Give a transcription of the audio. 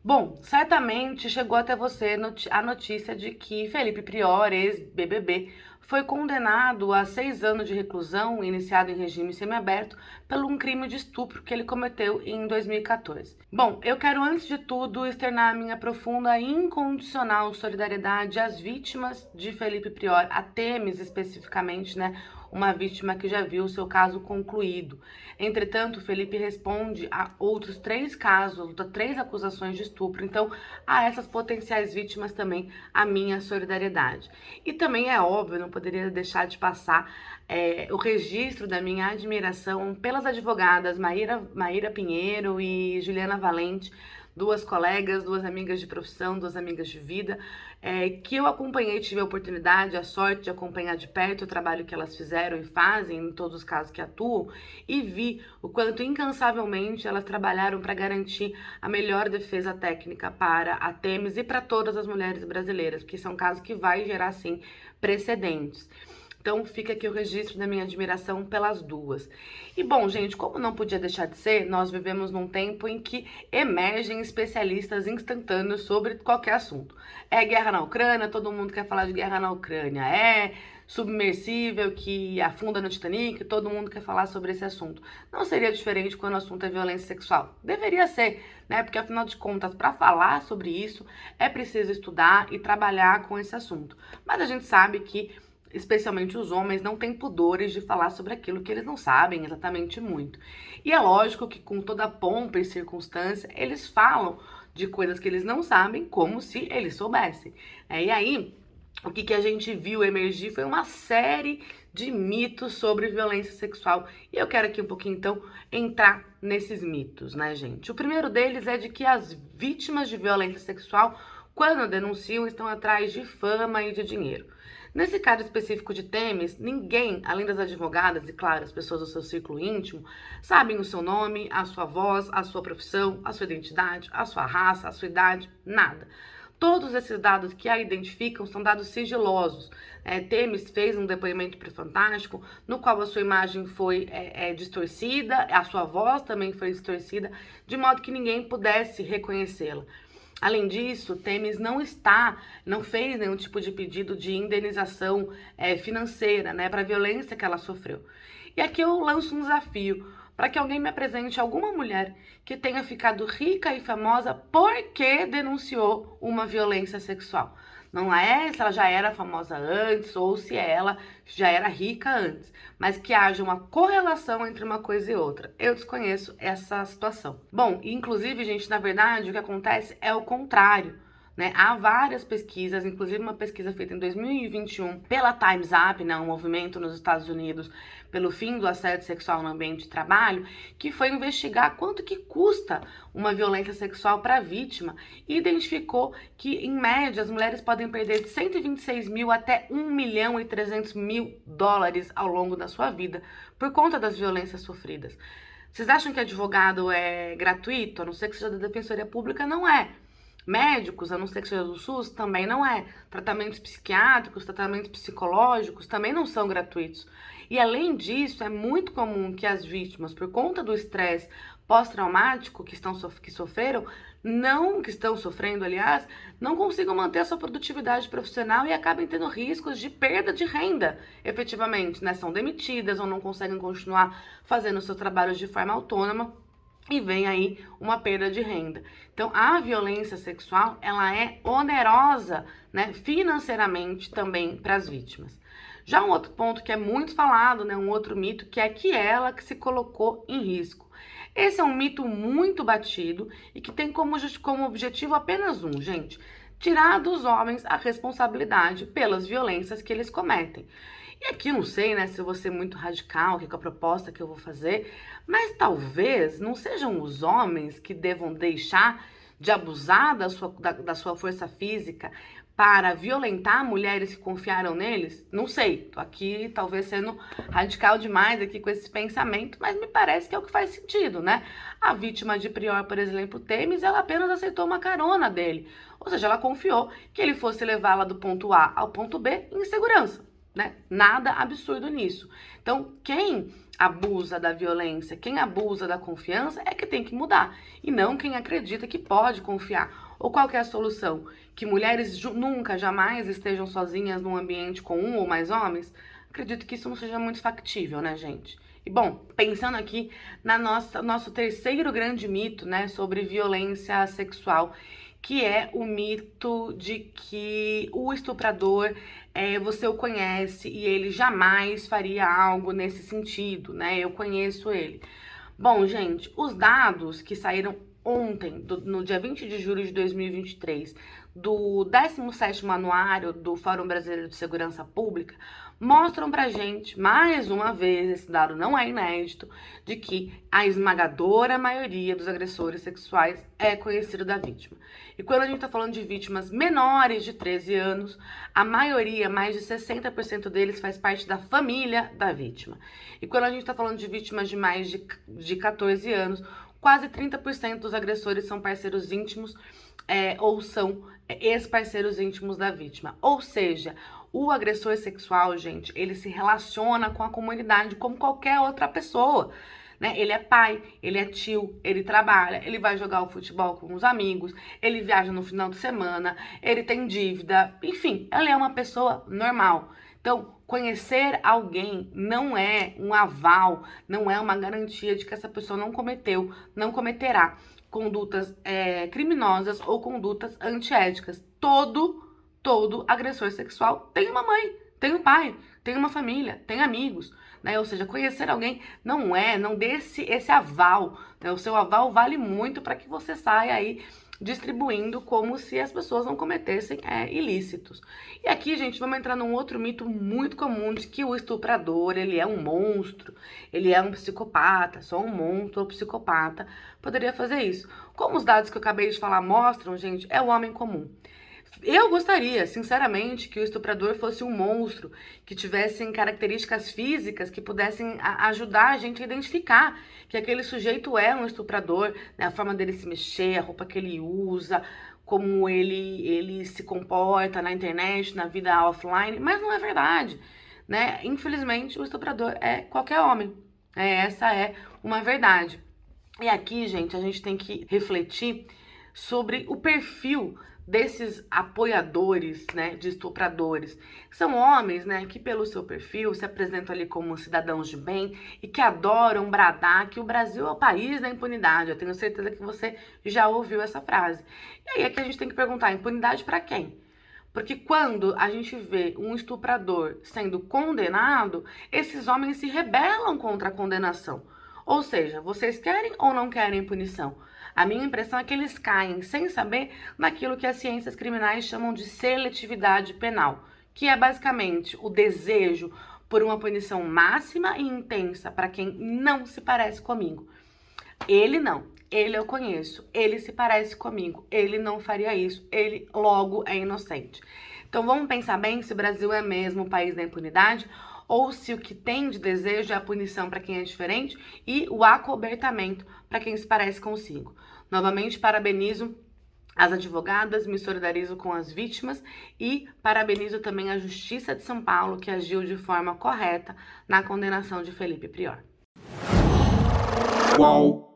Bom, certamente chegou até você a notícia de que Felipe Prior, ex-BBB, foi condenado a 6 anos de reclusão, iniciado em regime semiaberto, por um crime de estupro que ele cometeu em 2014. Bom, eu quero antes de tudo externar a minha profunda e incondicional solidariedade às vítimas de Felipe Prior, a Temis especificamente, né? Uma vítima que já viu seu caso concluído. Entretanto, Felipe responde a outros 3 casos, 3 acusações de estupro. Então, a essas potenciais vítimas também a minha solidariedade. E também é óbvio, não poderia deixar de passar o registro da minha admiração pelas advogadas Maíra Pinheiro e Juliana Valente, 2 colegas, 2 amigas de profissão, 2 amigas de vida, que eu acompanhei, tive a oportunidade, a sorte de acompanhar de perto o trabalho que elas fizeram e fazem em todos os casos que atuam, e vi o quanto incansavelmente elas trabalharam para garantir a melhor defesa técnica para a Temis e para todas as mulheres brasileiras, porque são casos que vai gerar, sim, precedentes. Então fica aqui o registro da minha admiração pelas duas. E bom, gente, como não podia deixar de ser, nós vivemos num tempo em que emergem especialistas instantâneos sobre qualquer assunto. É guerra na Ucrânia, todo mundo quer falar de guerra na Ucrânia. É submersível que afunda no Titanic, todo mundo quer falar sobre esse assunto. Não seria diferente quando o assunto é violência sexual? Deveria ser, né? Porque afinal de contas, para falar sobre isso, é preciso estudar e trabalhar com esse assunto. Mas a gente sabe que especialmente os homens, não têm pudores de falar sobre aquilo que eles não sabem exatamente muito. E é lógico que com toda a pompa e circunstância, eles falam de coisas que eles não sabem como se eles soubessem. E aí, o que a gente viu emergir foi uma série de mitos sobre violência sexual. E eu quero aqui um pouquinho, então, entrar nesses mitos, né, gente? O primeiro deles é de que as vítimas de violência sexual, quando denunciam, estão atrás de fama e de dinheiro. Nesse caso específico de Temis, ninguém, além das advogadas e, claro, as pessoas do seu círculo íntimo, sabem o seu nome, a sua voz, a sua profissão, a sua identidade, a sua raça, a sua idade, nada. Todos esses dados que a identificam são dados sigilosos. Temis fez um depoimento para o Fantástico, no qual a sua imagem foi distorcida, a sua voz também foi distorcida, de modo que ninguém pudesse reconhecê-la. Além disso, Temis não fez nenhum tipo de pedido de indenização financeira, né, para a violência que ela sofreu. E aqui eu lanço um desafio para que alguém me apresente alguma mulher que tenha ficado rica e famosa porque denunciou uma violência sexual. Não é se ela já era famosa antes ou se ela já era rica antes, mas que haja uma correlação entre uma coisa e outra. Eu desconheço essa situação. Bom, inclusive, gente, na verdade, o que acontece é o contrário. Né? Há várias pesquisas, inclusive uma pesquisa feita em 2021 pela Time's Up, né, um movimento nos Estados Unidos pelo fim do assédio sexual no ambiente de trabalho, que foi investigar quanto que custa uma violência sexual para a vítima e identificou que, em média, as mulheres podem perder de 126 mil até 1 milhão e 300 mil dólares ao longo da sua vida por conta das violências sofridas. Vocês acham que advogado é gratuito? A não ser que seja da Defensoria Pública, não é. Médicos, a não ser que seja do SUS, também não é. Tratamentos psiquiátricos, tratamentos psicológicos também não são gratuitos. E além disso, é muito comum que as vítimas, por conta do estresse pós-traumático que estão sofrendo, aliás, não consigam manter a sua produtividade profissional e acabem tendo riscos de perda de renda, efetivamente, né? São demitidas ou não conseguem continuar fazendo o seu trabalho de forma autônoma. E vem aí uma perda de renda. Então, a violência sexual, ela é onerosa, né, financeiramente também para as vítimas. Já um outro ponto que é muito falado, né, um outro mito, que é que ela que se colocou em risco. Esse é um mito muito batido e que tem como objetivo apenas um, gente: tirar dos homens a responsabilidade pelas violências que eles cometem. E aqui não sei, né, se eu vou ser muito radical, que é a proposta que eu vou fazer, mas talvez não sejam os homens que devam deixar de abusar da sua força física para violentar mulheres que confiaram neles. Não sei, tô aqui talvez sendo radical demais aqui com esse pensamento, mas me parece que é o que faz sentido, né? A vítima de Prior, por exemplo, Temis, ela apenas aceitou uma carona dele. Ou seja, ela confiou que ele fosse levá-la do ponto A ao ponto B em segurança. né? Nada absurdo nisso. Então, quem abusa da violência, quem abusa da confiança é que tem que mudar, e não quem acredita que pode confiar. Ou qual que é a solução? Que mulheres nunca, jamais estejam sozinhas num ambiente com um ou mais homens? Acredito que isso não seja muito factível, né, gente? E bom, pensando aqui na nosso terceiro grande mito, né, sobre violência sexual, que é o mito de que o estuprador, você o conhece e ele jamais faria algo nesse sentido, né? Eu conheço ele. Bom, gente, os dados que saíram ontem, no dia 20 de julho de 2023, do 17º Anuário do Fórum Brasileiro de Segurança Pública, mostram pra gente, mais uma vez, esse dado não é inédito, de que a esmagadora maioria dos agressores sexuais é conhecido da vítima. E quando a gente tá falando de vítimas menores de 13 anos, a maioria, mais de 60% deles, faz parte da família da vítima. E quando a gente tá falando de vítimas de mais de 14 anos, quase 30% dos agressores são parceiros íntimos ou são ex-parceiros íntimos da vítima. Ou seja, o agressor sexual, gente, ele se relaciona com a comunidade como qualquer outra pessoa, né? Ele é pai, ele é tio, ele trabalha, ele vai jogar o futebol com os amigos, ele viaja no final de semana, ele tem dívida, enfim, ele é uma pessoa normal. Então, conhecer alguém não é um aval, não é uma garantia de que essa pessoa não cometerá condutas criminosas ou condutas antiéticas. Todo agressor sexual tem uma mãe, tem um pai, tem uma família, tem amigos, né? Ou seja, conhecer alguém não dê esse aval, né? O seu aval vale muito para que você saia aí distribuindo como se as pessoas não cometessem ilícitos. E aqui, gente, vamos entrar num outro mito muito comum de que o estuprador, ele é um monstro, ele é um psicopata, só um monstro ou psicopata poderia fazer isso. Como os dados que eu acabei de falar mostram, gente, é o homem comum. Eu gostaria, sinceramente, que o estuprador fosse um monstro, que tivessem características físicas que pudessem ajudar a gente a identificar que aquele sujeito é um estuprador, né? A forma dele se mexer, a roupa que ele usa, como ele se comporta na internet, na vida offline, mas não é verdade, né? Infelizmente, o estuprador é qualquer homem. Essa é uma verdade. E aqui, gente, a gente tem que refletir sobre o perfil desses apoiadores, né, de estupradores. São homens, né, que pelo seu perfil se apresentam ali como cidadãos de bem e que adoram bradar que o Brasil é o país da impunidade. Eu tenho certeza que você já ouviu essa frase. E aí é que a gente tem que perguntar, impunidade para quem? Porque quando a gente vê um estuprador sendo condenado, esses homens se rebelam contra a condenação. Ou seja, vocês querem ou não querem punição? A minha impressão é que eles caem sem saber naquilo que as ciências criminais chamam de seletividade penal, que é basicamente o desejo por uma punição máxima e intensa para quem não se parece comigo. Ele não, ele eu conheço, ele se parece comigo, ele não faria isso, ele logo é inocente. Então vamos pensar bem se o Brasil é mesmo o país da impunidade ou se o que tem de desejo é a punição para quem é diferente e o acobertamento para quem se parece consigo. Novamente, parabenizo as advogadas, me solidarizo com as vítimas e parabenizo também a Justiça de São Paulo, que agiu de forma correta na condenação de Felipe Prior. Uau!